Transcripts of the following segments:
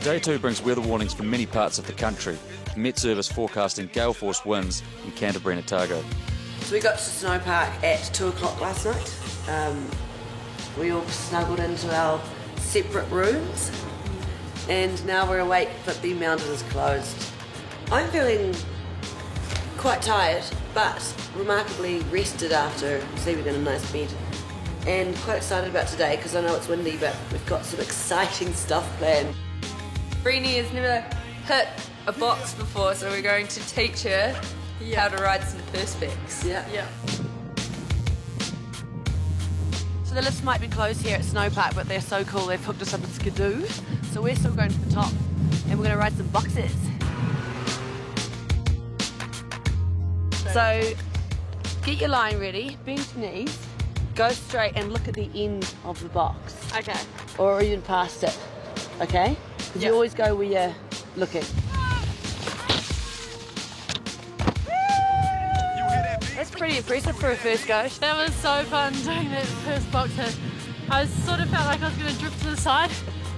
Day 2 brings weather warnings for many parts of the country. Met Service forecasting gale force winds in Canterbury and Otago. So we got to Snowpark at 2 o'clock last night. We all snuggled into our separate rooms and now we're awake but the mountain is closed. I'm feeling quite tired but remarkably rested after sleeping in a nice bed. And quite excited about today because I know it's windy but we've got some exciting stuff planned. Brini has never hit a box before, so we're going to teach her how to ride some Perspex. Yeah. So the lifts might be closed here at Snowpark, but they're so cool they've hooked us up with Skidoo. So we're still going to the top and we're going to ride some boxes. So get your line ready, bend your knees, go straight and look at the end of the box. Okay. Or even past it, okay? Because you always go where you're looking. That's pretty impressive for a first go. That was so fun doing that first box hit. I sort of felt like I was going to drift to the side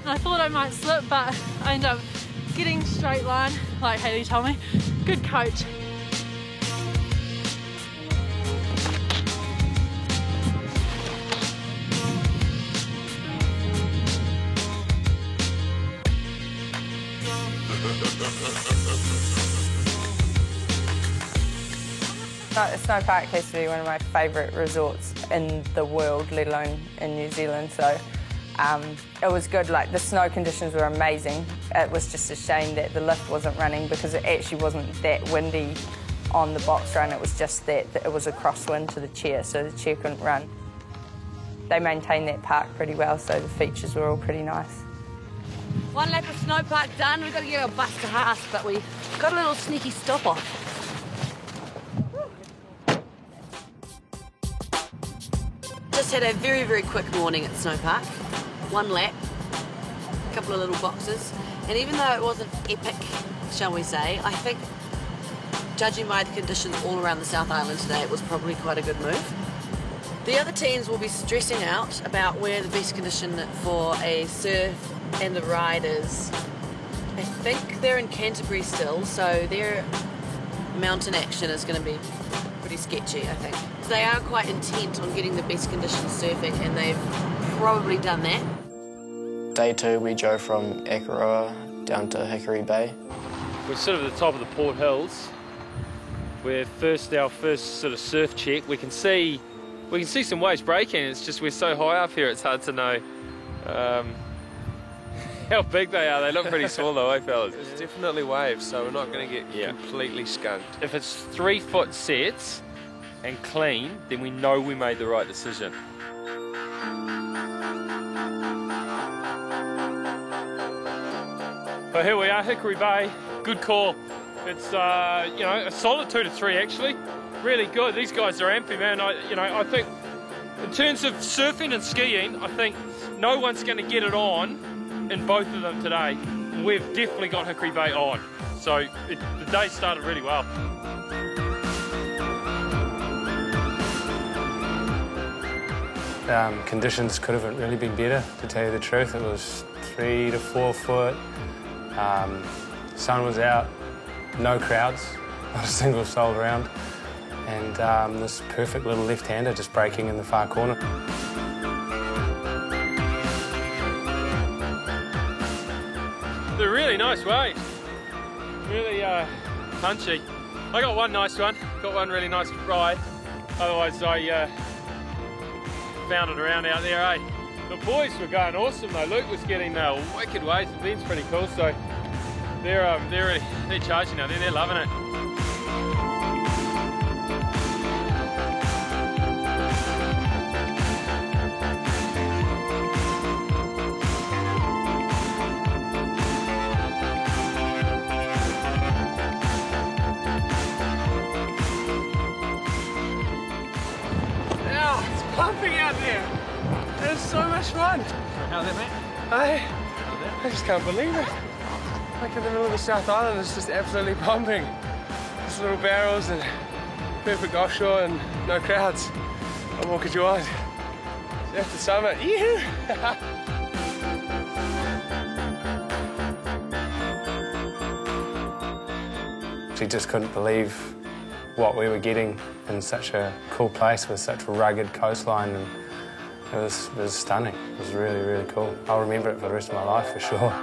and I thought I might slip, but I ended up getting straight line, like Hayley told me. Good coach. Snowpark has to be one of my favourite resorts in the world, let alone in New Zealand, so it was good. Like, the snow conditions were amazing. It was just a shame that the lift wasn't running because it actually wasn't that windy on the box run. It was just that it was a crosswind to the chair, so the chair couldn't run. They maintained that park pretty well, so the features were all pretty nice. One lap of Snowpark done. We've got to get our bus to Haas, but we got a little sneaky stop off. Just had a very, very quick morning at Snowpark. One lap, a couple of little boxes, and even though it wasn't epic, shall we say, I think, judging by the conditions all around the South Island today, it was probably quite a good move. The other teams will be stressing out about where the best condition for a surf and a ride is. I think they're in Canterbury still, so their mountain action is going to be pretty sketchy, I think. They are quite intent on getting the best conditions surfing, and they've probably done that. Day 2, we drove from Akaroa down to Hickory Bay. We're sort of at the top of the Port Hills. We're our first sort of surf check. We can see some waves breaking. It's just we're so high up here, it's hard to know how big they are. They look pretty small though, eh, fellas? There's definitely waves, so we're not going to get completely skunked. If it's 3-foot sets and clean, then we know we made the right decision. But here we are, Hickory Bay. Good call. It's a solid 2 to 3 actually. Really good. These guys are ampy, man. I think in terms of surfing and skiing, I think no one's going to get it on in both of them today. We've definitely got Hickory Bay on. So the day started really well. Conditions could have really been better, to tell you the truth. It was 3 to 4 foot. Sun was out, no crowds, not a single soul around, and this perfect little left-hander just breaking in the far corner. They're really nice waves, really punchy. I got one nice one, got one really nice ride. Otherwise I found it around out there, eh? The boys were going awesome though. Luke was getting wicked waves. The vent's pretty cool, so they're charging now. They're loving it. Ow, it's pumping out there. It's so much fun. How's that, mate? I just can't believe it. Like in the middle of the South Island, it's just absolutely pumping. Just little barrels and perfect offshore and no crowds. What more could you want? After summer, yoo-hoo! actually just couldn't believe what we were getting in such a cool place with such a rugged coastline, and it was stunning. It was really, really cool. I'll remember it for the rest of my life for sure.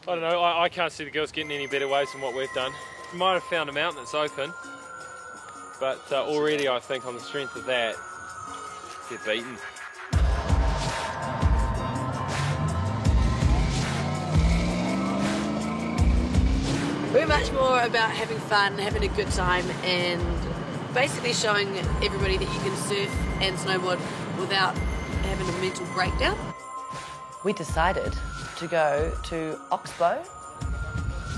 I don't know, I can't see the girls getting any better waves than what we've done. We might have found a mountain that's open, but already I think on the strength of that, they're beaten. We're much more about having fun, having a good time, and basically showing everybody that you can surf and snowboard without having a mental breakdown. We decided to go to Oxbow.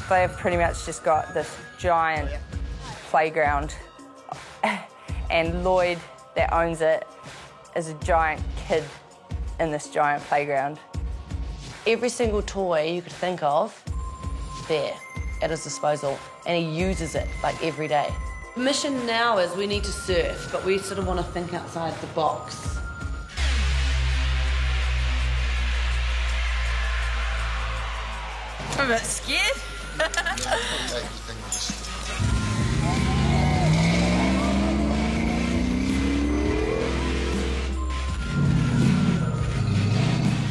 They've pretty much just got this giant playground, and Lloyd, that owns it, is a giant kid in this giant playground. Every single toy you could think of, there, at his disposal, and he uses it like every day. The mission now is we need to surf, but we sort of want to think outside the box. I'm a bit scared.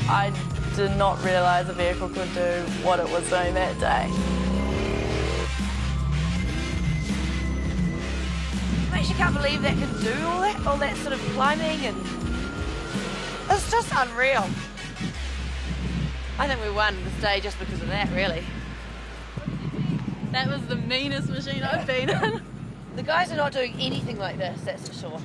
I did not realise a vehicle could do what it was doing that day. I actually can't believe that can do all that sort of climbing, and it's just unreal. I think we won this day just because of that, really. That was the meanest machine I've been in. The guys are not doing anything like this, that's for sure.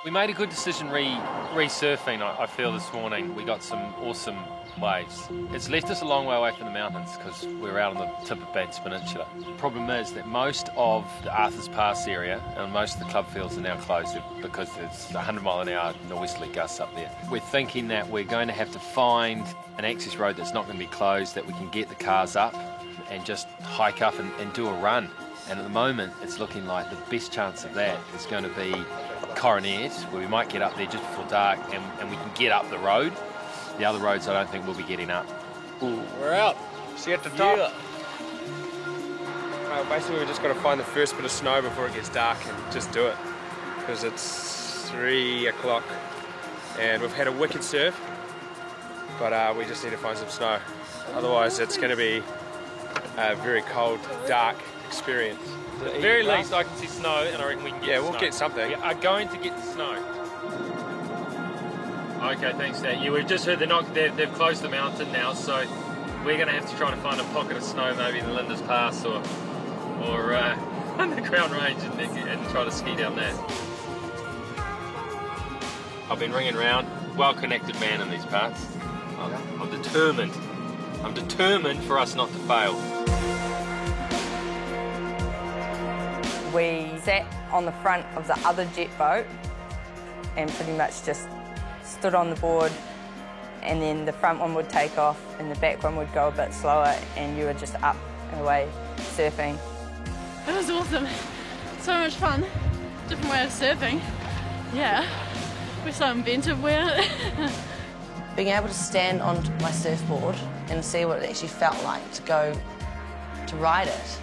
We made a good decision re-surfing, I feel, this morning. We got some awesome waves. It's left us a long way away from the mountains because we're out on the tip of Banks Peninsula. The problem is that most of the Arthurs Pass area and most of the club fields are now closed because there's 100 mile an hour northeasterly gusts up there. We're thinking that we're going to have to find an access road that's not going to be closed, that we can get the cars up and just hike up and do a run. And at the moment, it's looking like the best chance of that is going to be Coronet, where we might get up there just before dark and we can get up the road. The other roads I don't think we'll be getting up. Ooh, we're out. See you at the top. Yeah. Basically, we've just got to find the first bit of snow before it gets dark and just do it. Because it's 3 o'clock and we've had a wicked surf, but we just need to find some snow. Otherwise, it's going to be a very cold, dark experience. At the very least, I can see snow, and I reckon we can get we'll get something. We are going to get the snow. Okay, thanks, Dan. Yeah, we've just heard they've closed the mountain now, so we're going to have to try and find a pocket of snow, maybe in the Linda's Pass or underground range, and try to ski down that. I've been ringing around, well-connected man in these parts. I'm determined. I'm determined for us not to fail. We sat on the front of the other jet boat and pretty much just stood on the board, and then the front one would take off and the back one would go a bit slower, and you were just up and away surfing. It was awesome. So much fun. Different way of surfing. Yeah. We're so inventive with it. Being able to stand on my surfboard and see what it actually felt like to go to ride it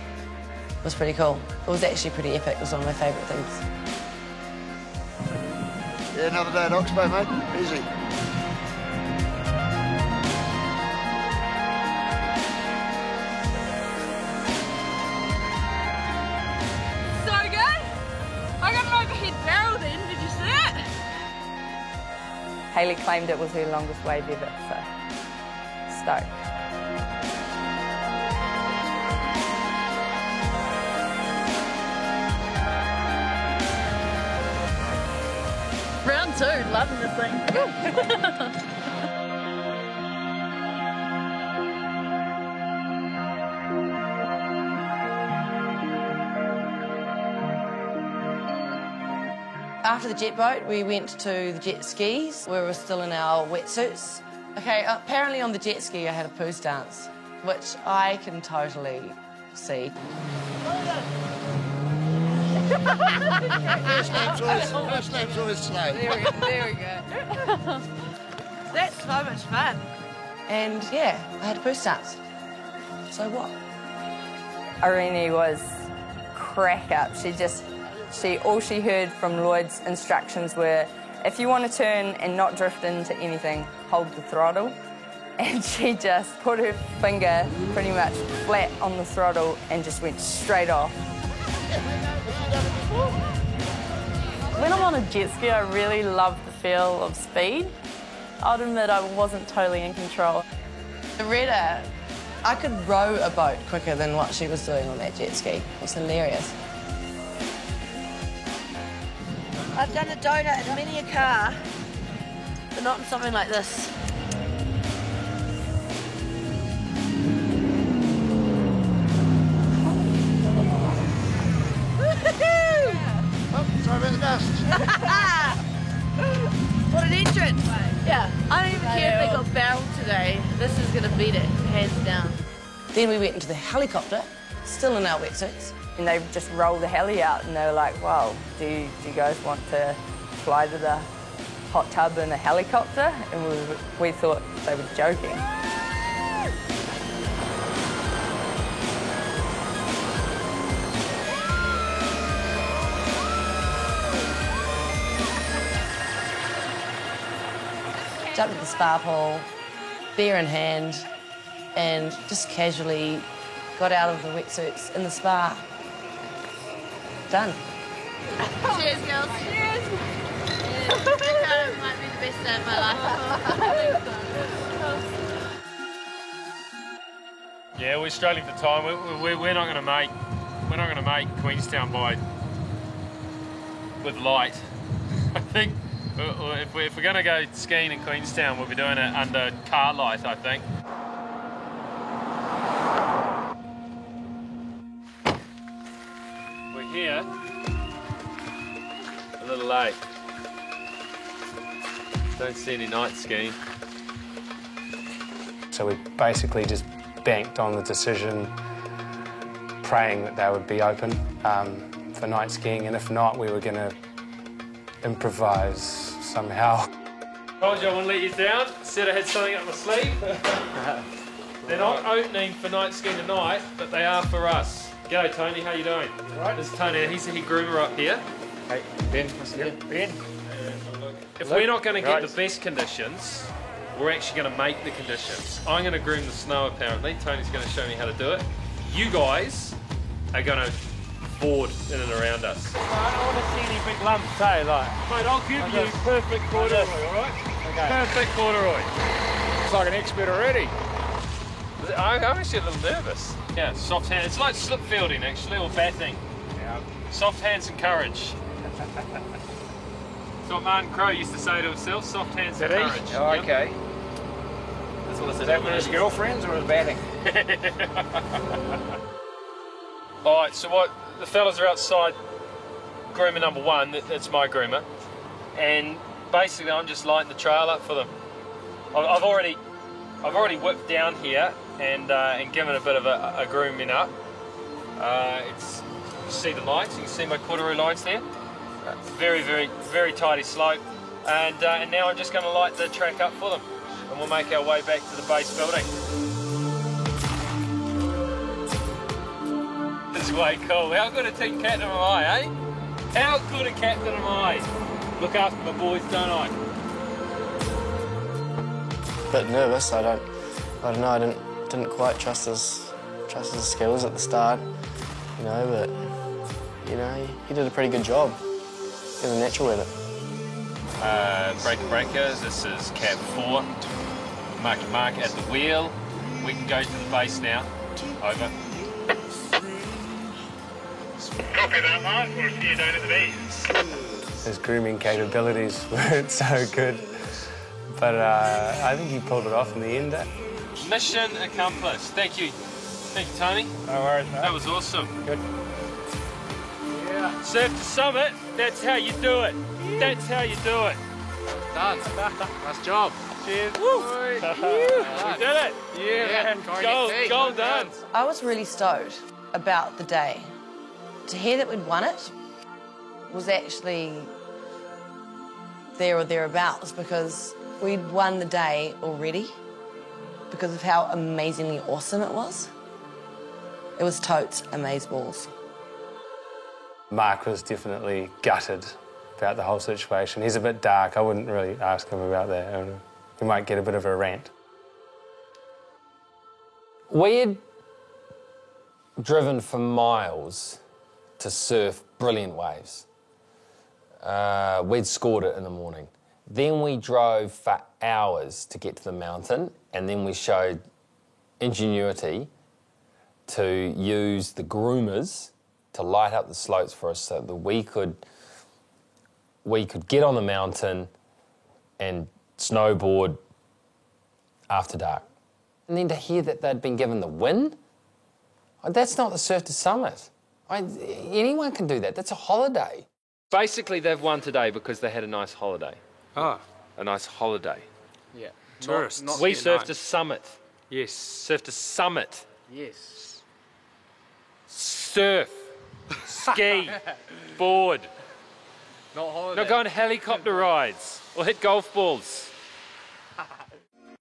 was pretty cool. It was actually pretty epic. It was one of my favourite things. Yeah, another day at Oxbow, mate. Easy. So good. I got an overhead barrel then. Did you see it? Hayley claimed it was her longest wave ever, so stoked. Round 2, loving this thing. After the jet boat, we went to the jet skis, where we were still in our wetsuits. Okay, apparently on the jet ski I had a poo stance, which I can totally see. First lap's always slow. There we go. That's so much fun. And yeah, I had poo starts. So what? Irene was crack up. All she heard from Lloyd's instructions were, if you want to turn and not drift into anything, hold the throttle. And she just put her finger pretty much flat on the throttle and just went straight off. When I'm on a jet ski, I really love the feel of speed. I'll admit I wasn't totally in control. Loretta, I could row a boat quicker than what she was doing on that jet ski. It was hilarious. I've done a donut in many a car, but not in something like this. Oh, sorry about the dust. What an entrance! Yeah, I don't even care if they got barreled today. This is going to beat it, hands down. Then we went into the helicopter, still in our wetsuits. And they just rolled the heli out and they were like, wow, do you guys want to fly to the hot tub in a helicopter? And we thought they were joking. Jumped at the spa pool, beer in hand, and just casually got out of the wetsuits in the spa. Done. Cheers, girls. Cheers. That might be the best day of my life. Yeah, we're struggling for time. We're not going to make Queenstown with light. I think if we're going to go skiing in Queenstown, we'll be doing it under car light, I think. We're here a little late. Don't see any night skiing. So we basically just banked on the decision, praying that they would be open for night skiing, and if not, we were going to improvise somehow. Told you I wouldn't let you down. Said I had something up my sleeve. They're not opening for night skiing tonight, but they are for us. G'day Tony, how you doing? Right. This is Tony, he's the head groomer up here. Hey, Ben, nice to meet you. Ben. If we're not going to get the best conditions, we're actually going to make the conditions. I'm going to groom the snow apparently. Tony's going to show me how to do it. You guys are going to board in and around us. I don't want to see any big lumps, hey, like. Mate, I'll give you perfect corduroy, alright? Okay. Perfect corduroy. Looks like an expert already. I'm actually a little nervous. Yeah, soft hand. It's like slip fielding actually, or batting. Yeah. Soft hands and courage. That's what Martin Crowe used to say to himself, soft hands and courage. Oh, okay. Yep. That's what I said. Is that with his girlfriends or his batting? Alright, so what the fellas are outside groomer number one, that's my groomer. And basically I'm just lighting the trail up for them. I've already whipped down here and given a bit of a grooming up. You see the lights, you can see my corduroy lines there. Very, very, very tidy slope. And now I'm just going to light the track up for them. And we'll make our way back to the base building. This is way cool. How good a team captain am I, eh? How good a captain am I? Look after my boys, don't I? Bit nervous. I don't know. I didn't quite trust his skills at the start, you know. But you know, he did a pretty good job. He was natural with it. Breakers. This is cab 4. Mark at the wheel. We can go to the base now. Over. Copy that, Mark. We'll see you down at the base. His grooming capabilities weren't so good, but I think he pulled it off in the end. Mission accomplished. Thank you. Thank you, Tony. No worries, mate. That was awesome. Good. Yeah. Surf to summit, that's how you do it. That's how you do it. Done. Nice job. Cheers. Woo. We did it. Yeah. Goal done. I was really stoked about the day. To hear that we'd won it was actually there or thereabouts because we'd won the day already because of how amazingly awesome it was. It was totes amazeballs. Mark was definitely gutted about the whole situation. He's a bit dark. I wouldn't really ask him about that. He might get a bit of a rant. We had driven for miles to surf brilliant waves. We'd scored it in the morning. Then we drove for hours to get to the mountain, and then we showed ingenuity to use the groomers to light up the slopes for us so that we could get on the mountain and snowboard after dark. And then to hear that they'd been given the win, that's not the Surf to Summit. Anyone can do that. That's a holiday. Basically, they've won today because they had a nice holiday. Oh. A nice holiday. Yeah. Tourists. We surfed to Summit. Yes. Surfed to Summit. Yes. Surf. Ski. Board. Not holiday. Not go on helicopter rides or hit golf balls.